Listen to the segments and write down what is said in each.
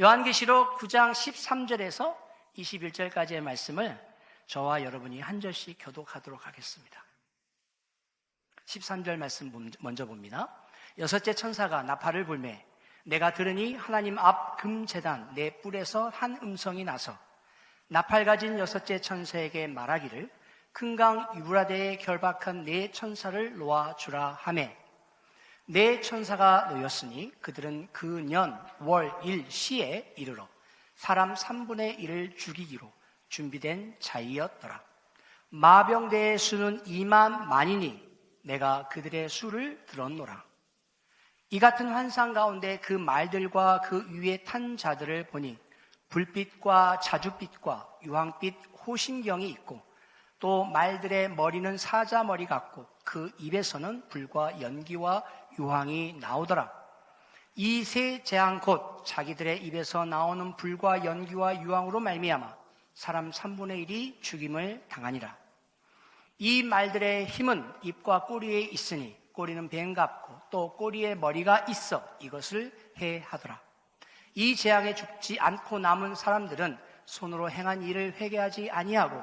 요한계시록 9장 13절에서 21절까지의 말씀을 저와 여러분이 한 절씩 교독하도록 하겠습니다. 13절 말씀 먼저 봅니다. 여섯째 천사가 나팔을 불매 내가 들으니 하나님 앞 금제단 네 뿔에서 한 음성이 나서 나팔 가진 여섯째 천사에게 말하기를 큰 강 유브라데에 결박한 네 천사를 놓아주라 하매 네 천사가 놓였으니 그들은 그 년, 월, 일, 시에 이르러 사람 3분의 1을 죽이기로 준비된 자이었더라. 마병대의 수는 2만 만이니 내가 그들의 수를 들었노라. 이 같은 환상 가운데 그 말들과 그 위에 탄 자들을 보니 불빛과 자줏빛과 유황빛 호신경이 있고 또 말들의 머리는 사자머리 같고 그 입에서는 불과 연기와 유황이 나오더라. 이 세 재앙 곧 자기들의 입에서 나오는 불과 연기와 유황으로 말미암아 사람 3분의 1이 죽임을 당하니라. 이 말들의 힘은 입과 꼬리에 있으니 꼬리는 뱀 같고 또 꼬리에 머리가 있어 이것을 해하더라. 이 재앙에 죽지 않고 남은 사람들은 손으로 행한 일을 회개하지 아니하고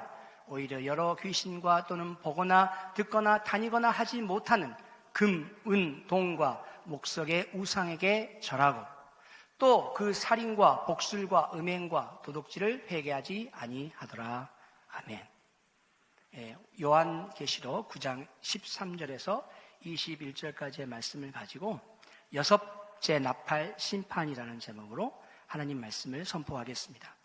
오히려 여러 귀신과 또는 보거나 듣거나 다니거나 하지 못하는 금, 은, 동과 목석의 우상에게 절하고 또 그 살인과 복술과 음행과 도둑질을 회개하지 아니하더라. 아멘. 요한계시록 9장 13절에서 21절까지의 말씀을 가지고 여섯째 나팔 심판이라는 제목으로 하나님 말씀을 선포하겠습니다.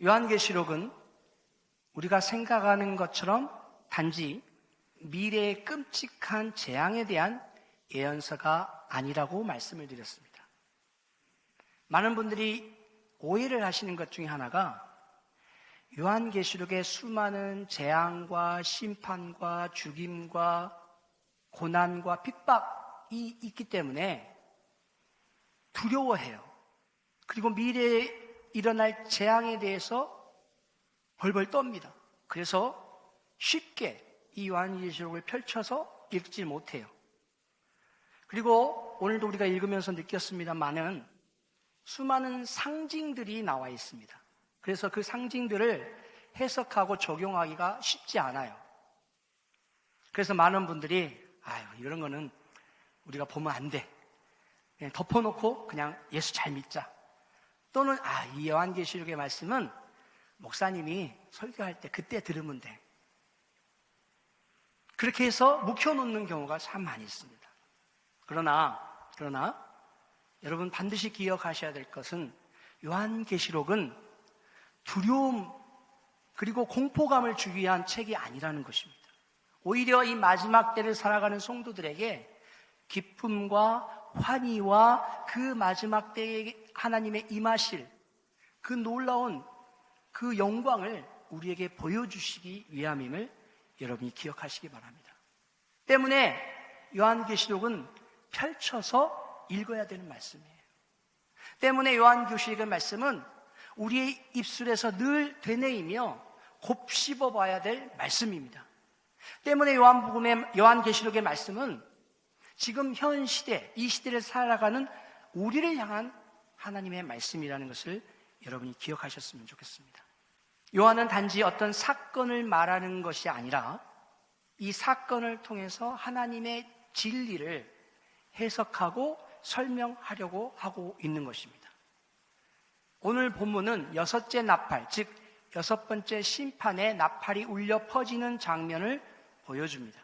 요한계시록은 우리가 생각하는 것처럼 단지 미래의 끔찍한 재앙에 대한 예언서가 아니라고 말씀을 드렸습니다. 많은 분들이 오해를 하시는 것 중에 하나가 요한계시록의 수많은 재앙과 심판과 죽임과 고난과 핍박이 있기 때문에 두려워해요. 그리고 미래에 일어날 재앙에 대해서 벌벌 떱니다. 그래서 쉽게 이 요한계시록을 펼쳐서 읽지 못해요. 그리고 오늘도 우리가 읽으면서 느꼈습니다마는 수많은 상징들이 나와 있습니다. 그래서 그 상징들을 해석하고 적용하기가 쉽지 않아요. 그래서 많은 분들이 이런 거는 우리가 보면 안 돼. 그냥 덮어놓고 그냥 예수 잘 믿자. 또는 이 요한계시록의 말씀은 목사님이 설교할 때 그때 들으면 돼. 그렇게 해서 묵혀놓는 경우가 참 많이 있습니다. 그러나 여러분 반드시 기억하셔야 될 것은 요한계시록은 두려움 그리고 공포감을 주기 위한 책이 아니라는 것입니다. 오히려 이 마지막 때를 살아가는 성도들에게 기쁨과 환희와 그 마지막 때에 하나님의 임하실 그 놀라운 그 영광을 우리에게 보여주시기 위함임을 여러분이 기억하시기 바랍니다. 때문에 요한계시록은 펼쳐서 읽어야 되는 말씀이에요. 때문에 요한계시록의 말씀은 우리의 입술에서 늘 되뇌이며 곱씹어 봐야 될 말씀입니다. 때문에 요한계시록의 말씀은 지금 현 시대, 이 시대를 살아가는 우리를 향한 하나님의 말씀이라는 것을 여러분이 기억하셨으면 좋겠습니다. 요한은 단지 어떤 사건을 말하는 것이 아니라 이 사건을 통해서 하나님의 진리를 해석하고 설명하려고 하고 있는 것입니다. 오늘 본문은 여섯째 나팔, 즉 여섯 번째 심판의 나팔이 울려 퍼지는 장면을 보여줍니다.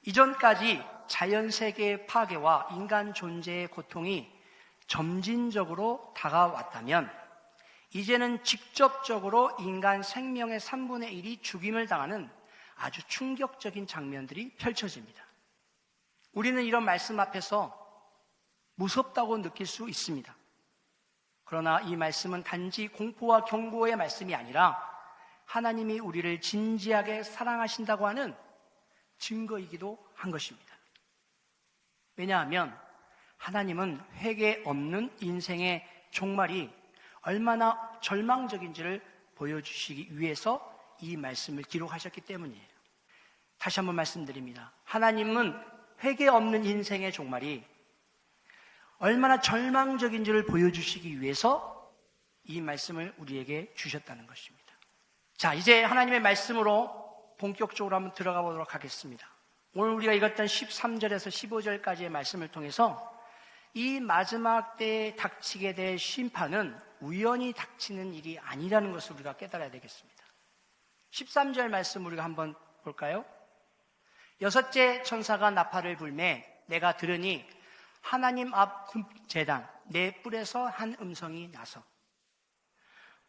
이전까지 자연세계의 파괴와 인간 존재의 고통이 점진적으로 다가왔다면 이제는 직접적으로 인간 생명의 3분의 1이 죽임을 당하는 아주 충격적인 장면들이 펼쳐집니다. 우리는 이런 말씀 앞에서 무섭다고 느낄 수 있습니다. 그러나 이 말씀은 단지 공포와 경고의 말씀이 아니라 하나님이 우리를 진지하게 사랑하신다고 하는 증거이기도 한 것입니다. 왜냐하면 하나님은 회개 없는 인생의 종말이 얼마나 절망적인지를 보여주시기 위해서 이 말씀을 기록하셨기 때문이에요. 다시 한번 말씀드립니다. 하나님은 회개 없는 인생의 종말이 얼마나 절망적인지를 보여주시기 위해서 이 말씀을 우리에게 주셨다는 것입니다. 자, 이제 하나님의 말씀으로 본격적으로 한번 들어가 보도록 하겠습니다. 오늘 우리가 읽었던 13절에서 15절까지의 말씀을 통해서 이 마지막 때에 닥치게 될 심판은 우연히 닥치는 일이 아니라는 것을 우리가 깨달아야 되겠습니다. 13절 말씀 우리가 한번 볼까요? 여섯째 천사가 나팔을 불매 내가 들으니 하나님 앞 금제단 내 뿔에서 한 음성이 나서.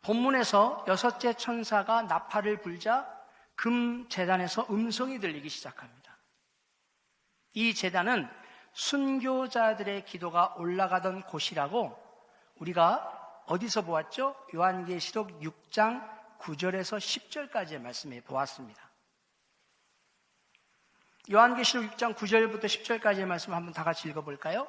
본문에서 여섯째 천사가 나팔을 불자 금제단에서 음성이 들리기 시작합니다. 이 제단은 순교자들의 기도가 올라가던 곳이라고 우리가 어디서 보았죠? 요한계시록 6장 9절에서 10절까지의 말씀에 보았습니다. 요한계시록 6장 9절부터 10절까지의 말씀을 한번 다 같이 읽어볼까요?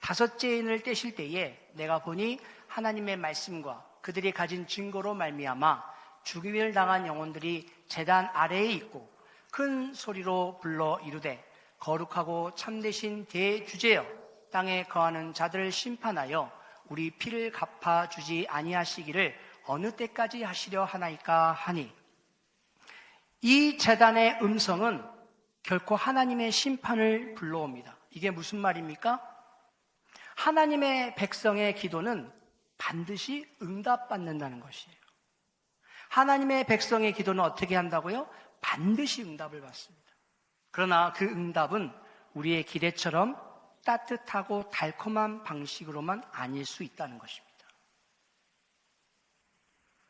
다섯째 인을 떼실 때에 내가 보니 하나님의 말씀과 그들이 가진 증거로 말미암아 죽임을 당한 영혼들이 제단 아래에 있고 큰 소리로 불러 이르되 거룩하고 참되신 대주제여 땅에 거하는 자들을 심판하여 우리 피를 갚아주지 아니하시기를 어느 때까지 하시려 하나이까 하니. 이 제단의 음성은 결코 하나님의 심판을 불러옵니다. 이게 무슨 말입니까? 하나님의 백성의 기도는 반드시 응답받는다는 것이에요. 하나님의 백성의 기도는 어떻게 한다고요? 반드시 응답을 받습니다. 그러나 그 응답은 우리의 기대처럼 따뜻하고 달콤한 방식으로만 아닐 수 있다는 것입니다.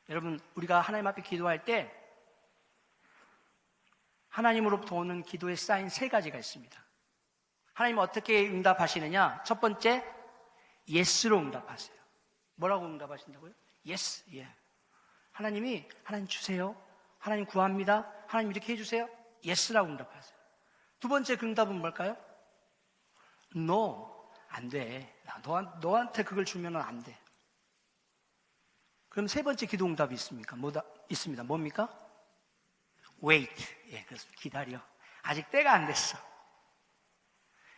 여러분, 우리가 하나님 앞에 기도할 때 하나님으로부터 오는 기도의 사인 세 가지가 있습니다. 하나님은 어떻게 응답하시느냐? 첫 번째, 예스로 응답하세요. 뭐라고 응답하신다고요? 예스, 예. 하나님 주세요. 하나님 구합니다. 하나님 이렇게 해주세요. 예스라고 응답하세요. 두 번째 그 응답은 뭘까요? No, 안 돼. 너한테 그걸 주면 안 돼. 그럼 세 번째 기도 응답이 있습니까? 있습니다. 뭡니까? Wait. 예, 그렇습니다. 기다려. 아직 때가 안 됐어.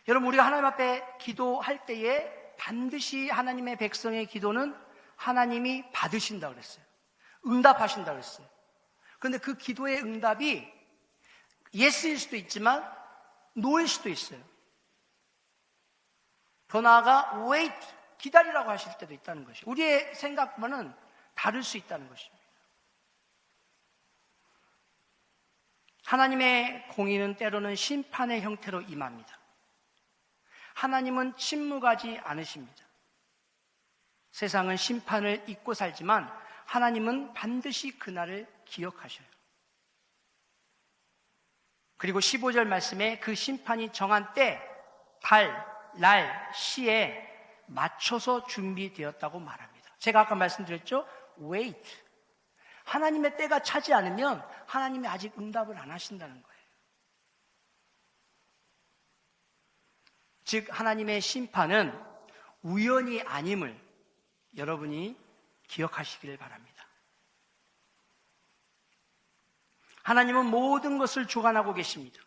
여러분, 우리가 하나님 앞에 기도할 때에 반드시 하나님의 백성의 기도는 하나님이 받으신다고 그랬어요. 응답하신다고 그랬어요. 그런데 그 기도의 응답이 예스일 수도 있지만 노일 수도 있어요. 더 나아가 wait, 기다리라고 하실 때도 있다는 것이에요. 우리의 생각과는 다를 수 있다는 것입니다. 하나님의 공의는 때로는 심판의 형태로 임합니다. 하나님은 침묵하지 않으십니다. 세상은 심판을 잊고 살지만 하나님은 반드시 그날을 기억하셔요. 그리고 15절 말씀에 그 심판이 정한 때, 달, 날, 시에 맞춰서 준비되었다고 말합니다. 제가 아까 말씀드렸죠? Wait. 하나님의 때가 차지 않으면 하나님이 아직 응답을 안 하신다는 거예요. 즉 하나님의 심판은 우연이 아님을 여러분이 기억하시기를 바랍니다. 하나님은 모든 것을 주관하고 계십니다.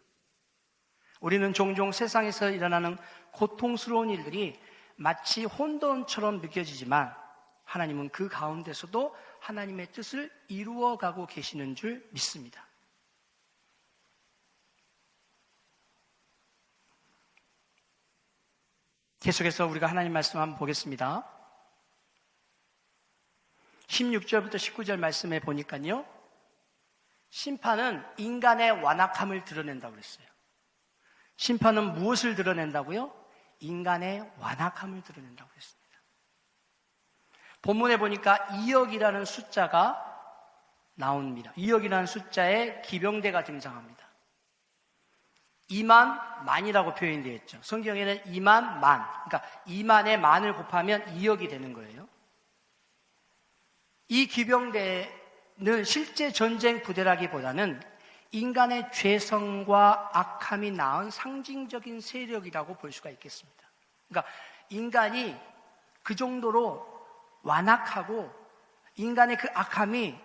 우리는 종종 세상에서 일어나는 고통스러운 일들이 마치 혼돈처럼 느껴지지만 하나님은 그 가운데서도 하나님의 뜻을 이루어가고 계시는 줄 믿습니다. 계속해서 우리가 하나님 말씀 한번 보겠습니다. 16절부터 19절 말씀에 보니까요, 심판은 인간의 완악함을 드러낸다고 그랬어요. 심판은 무엇을 드러낸다고요? 인간의 완악함을 드러낸다고 그랬습니다. 본문에 보니까 2억이라는 숫자가 나옵니다. 2억이라는 숫자에 기병대가 등장합니다. 2만 만이라고 표현이 되어 있죠. 성경에는 2만 만, 그러니까 2만의 만을 곱하면 2억이 되는 거예요. 이 기병대는 실제 전쟁 부대라기보다는 인간의 죄성과 악함이 낳은 상징적인 세력이라고 볼 수가 있겠습니다. 그러니까 인간이 그 정도로 완악하고 인간의 그 악함이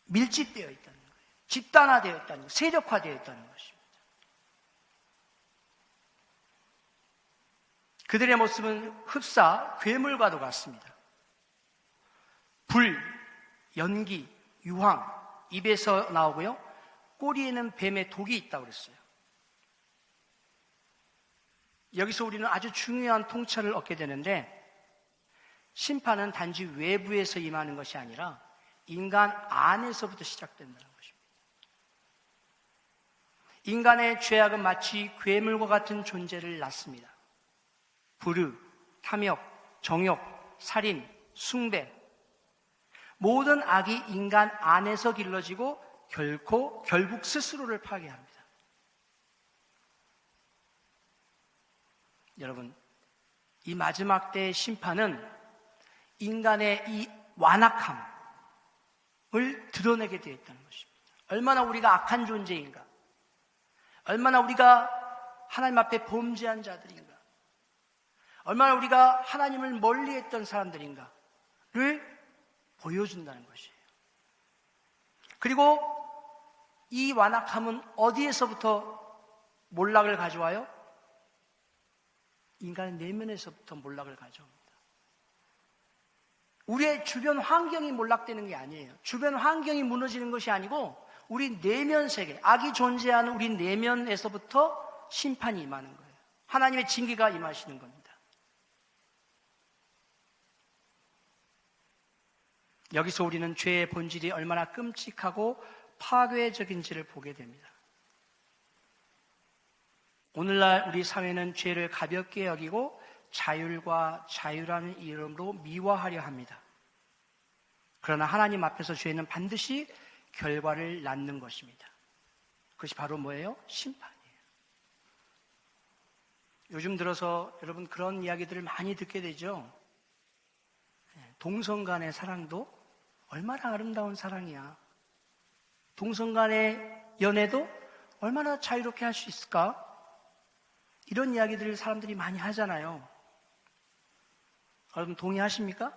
밀집되어 있다는 거예요. 집단화되어 있다는 거예요. 세력화되어 있다는 것입니다. 그들의 모습은 흡사 괴물과도 같습니다. 불, 연기, 유황, 입에서 나오고요. 꼬리에는 뱀의 독이 있다고 그랬어요. 여기서 우리는 아주 중요한 통찰을 얻게 되는데, 심판은 단지 외부에서 임하는 것이 아니라 인간 안에서부터 시작된다는 것입니다. 인간의 죄악은 마치 괴물과 같은 존재를 낳습니다. 불의, 탐욕, 정욕, 살인, 숭배, 모든 악이 인간 안에서 길러지고 결국 스스로를 파괴합니다. 여러분, 이 마지막 때의 심판은 인간의 이 완악함을 드러내게 되어 있다는 것입니다. 얼마나 우리가 악한 존재인가, 얼마나 우리가 하나님 앞에 범죄한 자들인가, 얼마나 우리가 하나님을 멀리했던 사람들인가를 보여준다는 것이에요. 그리고 이 완악함은 어디에서부터 몰락을 가져와요? 인간의 내면에서부터 몰락을 가져옵니다. 우리의 주변 환경이 몰락되는 게 아니에요. 주변 환경이 무너지는 것이 아니고 우리 내면 세계, 악이 존재하는 우리 내면에서부터 심판이 임하는 거예요. 하나님의 징계가 임하시는 겁니다. 여기서 우리는 죄의 본질이 얼마나 끔찍하고 파괴적인지를 보게 됩니다. 오늘날 우리 사회는 죄를 가볍게 여기고 자율과 자유라는 이름으로 미화하려 합니다. 그러나 하나님 앞에서 죄는 반드시 결과를 낳는 것입니다. 그것이 바로 뭐예요? 심판이에요. 요즘 들어서 여러분 그런 이야기들을 많이 듣게 되죠. 동성 간의 사랑도 얼마나 아름다운 사랑이야. 동성 간의 연애도 얼마나 자유롭게 할 수 있을까? 이런 이야기들을 사람들이 많이 하잖아요. 여러분 동의하십니까?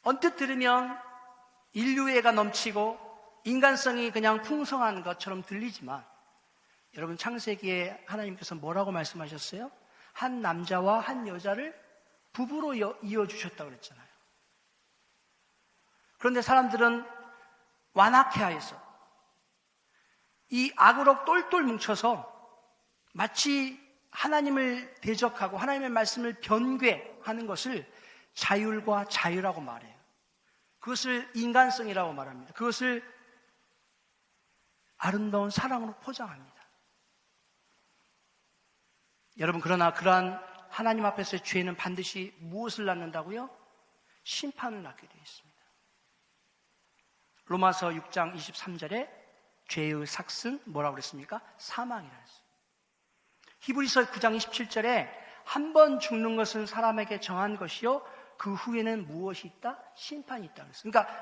언뜻 들으면 인류애가 넘치고 인간성이 그냥 풍성한 것처럼 들리지만, 여러분 창세기에 하나님께서 뭐라고 말씀하셨어요? 한 남자와 한 여자를 부부로 이어주셨다고 그랬잖아요. 그런데 사람들은 완악해하여서 이 악으로 똘똘 뭉쳐서 마치 하나님을 대적하고 하나님의 말씀을 변괴하는 것을 자율과 자유라고 말해요. 그것을 인간성이라고 말합니다. 그것을 아름다운 사랑으로 포장합니다. 여러분, 그러나 그러한 하나님 앞에서의 죄는 반드시 무엇을 낳는다고요? 심판을 낳게 되어 있습니다. 로마서 6장 23절에 죄의 삭은 뭐라고 그랬습니까? 사망이라 했어요. 히브리서 9장 27절에 한 번 죽는 것은 사람에게 정한 것이요 그 후에는 무엇이 있다? 심판이 있다 그랬어요. 그러니까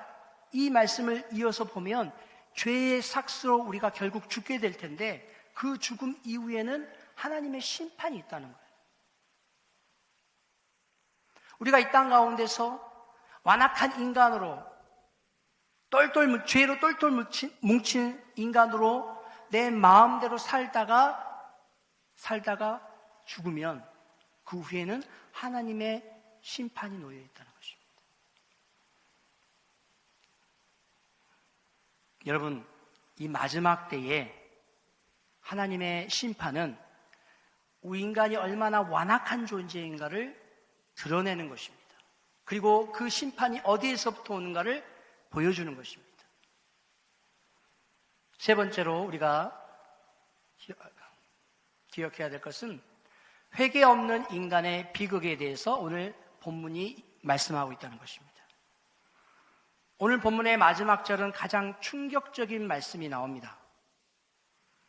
이 말씀을 이어서 보면 죄의 삭스로 우리가 결국 죽게 될 텐데 그 죽음 이후에는 하나님의 심판이 있다는 거예요. 우리가 이 땅 가운데서 완악한 인간으로 죄로 똘똘 뭉친 인간으로 내 마음대로 살다가 죽으면 그 후에는 하나님의 심판이 놓여 있다는 것입니다. 여러분, 이 마지막 때에 하나님의 심판은 우리 인간이 얼마나 완악한 존재인가를 드러내는 것입니다. 그리고 그 심판이 어디에서부터 오는가를 보여주는 것입니다. 세 번째로 우리가 기억해야 될 것은 회개 없는 인간의 비극에 대해서 오늘 본문이 말씀하고 있다는 것입니다. 오늘 본문의 마지막 절은 가장 충격적인 말씀이 나옵니다.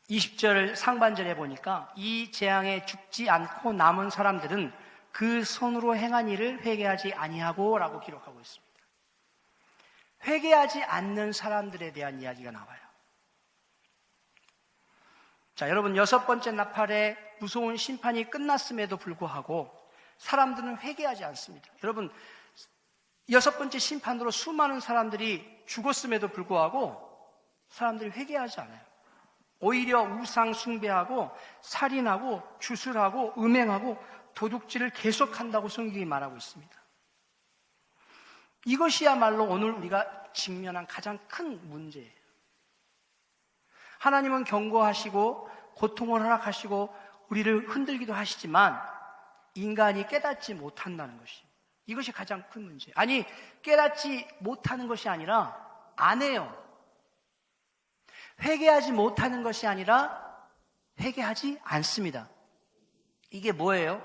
20절 상반절에 보니까 이 재앙에 죽지 않고 남은 사람들은 그 손으로 행한 일을 회개하지 아니하고 라고 기록하고 있습니다. 회개하지 않는 사람들에 대한 이야기가 나와요. 자, 여러분, 6번째 나팔의 무서운 심판이 끝났음에도 불구하고 사람들은 회개하지 않습니다. 여러분, 6번째 심판으로 수많은 사람들이 죽었음에도 불구하고 사람들이 회개하지 않아요. 오히려 우상 숭배하고 살인하고 주술하고 음행하고 도둑질을 계속한다고 성경이 말하고 있습니다. 이것이야말로 오늘 우리가 직면한 가장 큰 문제예요. 하나님은 경고하시고 고통을 허락하시고 우리를 흔들기도 하시지만 인간이 깨닫지 못한다는 것이, 이것이 가장 큰 문제예요. 아니, 깨닫지 못하는 것이 아니라 안 해요. 회개하지 못하는 것이 아니라 회개하지 않습니다. 이게 뭐예요?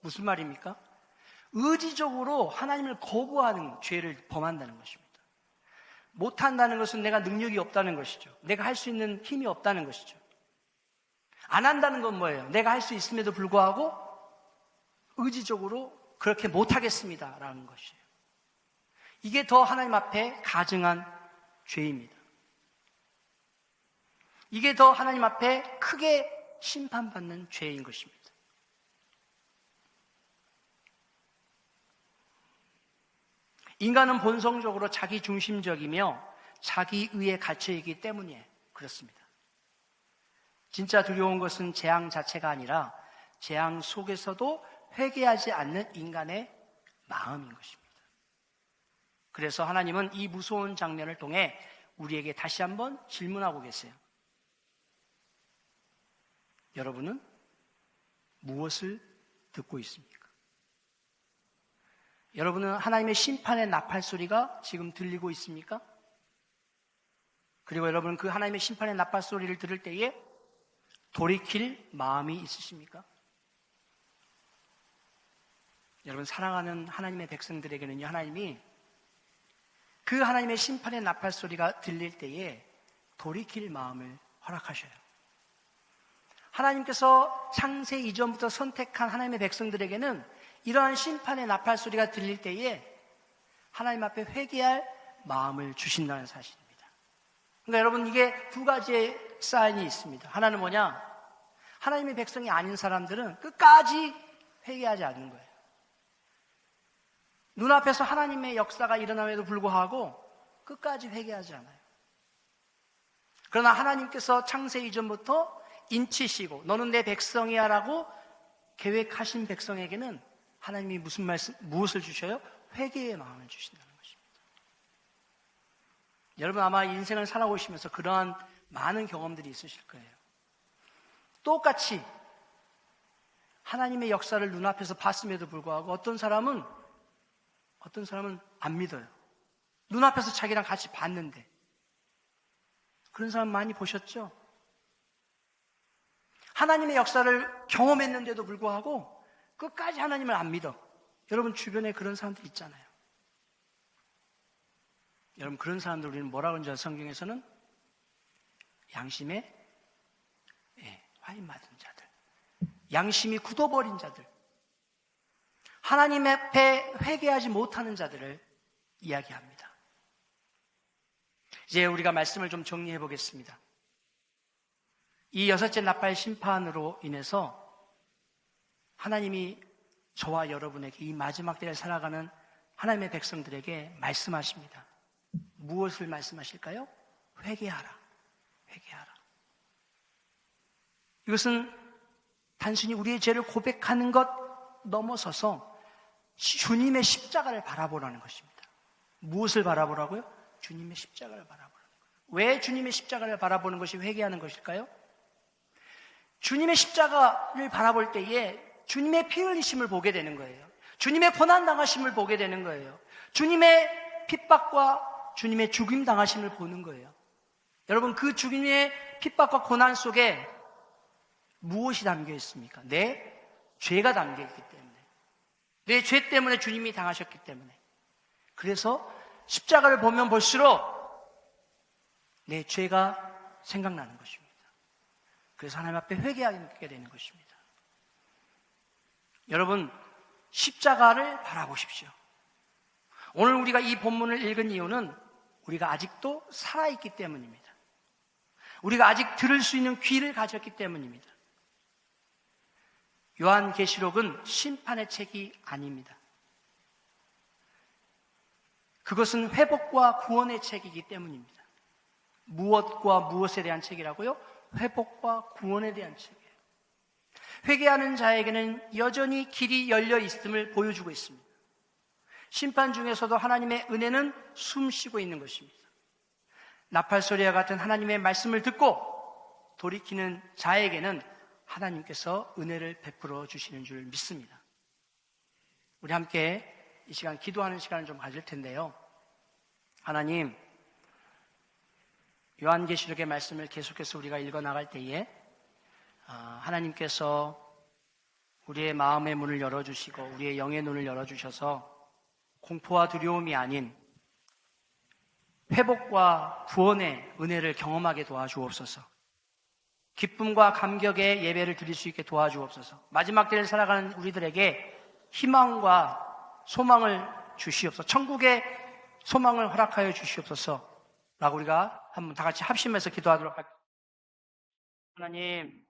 무슨 말입니까? 의지적으로 하나님을 거부하는 죄를 범한다는 것입니다. 못한다는 것은 내가 능력이 없다는 것이죠. 내가 할 수 있는 힘이 없다는 것이죠. 안 한다는 건 뭐예요? 내가 할 수 있음에도 불구하고 의지적으로 그렇게 못하겠습니다 라는 것이에요. 이게 더 하나님 앞에 가증한 죄입니다. 이게 더 하나님 앞에 크게 심판받는 죄인 것입니다. 인간은 본성적으로 자기중심적이며 자기의에 갇혀있기 때문에 그렇습니다. 진짜 두려운 것은 재앙 자체가 아니라 재앙 속에서도 회개하지 않는 인간의 마음인 것입니다. 그래서 하나님은 이 무서운 장면을 통해 우리에게 다시 한번 질문하고 계세요. 여러분은 무엇을 듣고 있습니까? 여러분은 하나님의 심판의 나팔 소리가 지금 들리고 있습니까? 그리고 여러분 그 하나님의 심판의 나팔 소리를 들을 때에 돌이킬 마음이 있으십니까? 여러분, 사랑하는 하나님의 백성들에게는요, 하나님이 그 하나님의 심판의 나팔 소리가 들릴 때에 돌이킬 마음을 허락하셔요. 하나님께서 창세 이전부터 선택한 하나님의 백성들에게는 이러한 심판의 나팔 소리가 들릴 때에 하나님 앞에 회개할 마음을 주신다는 사실입니다. 그러니까 여러분, 이게 두 가지의 사인이 있습니다. 하나는 뭐냐? 하나님의 백성이 아닌 사람들은 끝까지 회개하지 않는 거예요. 눈앞에서 하나님의 역사가 일어남에도 불구하고 끝까지 회개하지 않아요. 그러나 하나님께서 창세 이전부터 인치시고 너는 내 백성이야 라고 계획하신 백성에게는 하나님이 무엇을 주셔요? 회개의 마음을 주신다는 것입니다. 여러분, 아마 인생을 살아오시면서 그러한 많은 경험들이 있으실 거예요. 똑같이 하나님의 역사를 눈앞에서 봤음에도 불구하고 어떤 사람은 안 믿어요. 눈앞에서 자기랑 같이 봤는데. 그런 사람 많이 보셨죠? 하나님의 역사를 경험했는데도 불구하고 끝까지 하나님을 안 믿어. 여러분 주변에 그런 사람들 있잖아요. 여러분, 그런 사람들 우리는 뭐라고 하는지 성경에서는 양심에 화인 맞은 자들, 양심이 굳어버린 자들, 하나님 앞에 회개하지 못하는 자들을 이야기합니다. 이제 우리가 말씀을 좀 정리해 보겠습니다. 이 여섯째 나팔 심판으로 인해서 하나님이 저와 여러분에게 이 마지막 때를 살아가는 하나님의 백성들에게 말씀하십니다. 무엇을 말씀하실까요? 회개하라. 회개하라. 이것은 단순히 우리의 죄를 고백하는 것 넘어서서 주님의 십자가를 바라보라는 것입니다. 무엇을 바라보라고요? 주님의 십자가를 바라보라는 거예요. 왜 주님의 십자가를 바라보는 것이 회개하는 것일까요? 주님의 십자가를 바라볼 때에 주님의 피 흘리심을 보게 되는 거예요. 주님의 고난당하심을 보게 되는 거예요. 주님의 핍박과 주님의 죽임 당하심을 보는 거예요. 여러분, 그 주님의 핍박과 고난 속에 무엇이 담겨 있습니까? 내 죄가 담겨 있기 때문에, 내 죄 때문에 주님이 당하셨기 때문에. 그래서 십자가를 보면 볼수록 내 죄가 생각나는 것입니다. 그래서 하나님 앞에 회개하게 되는 것입니다. 여러분, 십자가를 바라보십시오. 오늘 우리가 이 본문을 읽은 이유는 우리가 아직도 살아있기 때문입니다. 우리가 아직 들을 수 있는 귀를 가졌기 때문입니다. 요한계시록은 심판의 책이 아닙니다. 그것은 회복과 구원의 책이기 때문입니다. 무엇과 무엇에 대한 책이라고요? 회복과 구원에 대한 책이에요. 회개하는 자에게는 여전히 길이 열려 있음을 보여주고 있습니다. 심판 중에서도 하나님의 은혜는 숨쉬고 있는 것입니다. 나팔 소리와 같은 하나님의 말씀을 듣고 돌이키는 자에게는 하나님께서 은혜를 베풀어 주시는 줄 믿습니다. 우리 함께 이 시간 기도하는 시간을 좀 가질 텐데요. 하나님, 요한계시록의 말씀을 계속해서 우리가 읽어나갈 때에 하나님께서 우리의 마음의 문을 열어주시고 우리의 영의 눈을 열어주셔서 공포와 두려움이 아닌 회복과 구원의 은혜를 경험하게 도와주옵소서. 기쁨과 감격의 예배를 드릴 수 있게 도와주옵소서. 마지막 때를 살아가는 우리들에게 희망과 소망을 주시옵소서. 천국의 소망을 허락하여 주시옵소서 라고 우리가 한번 다 같이 합심해서 기도하도록 할게요. 하나님,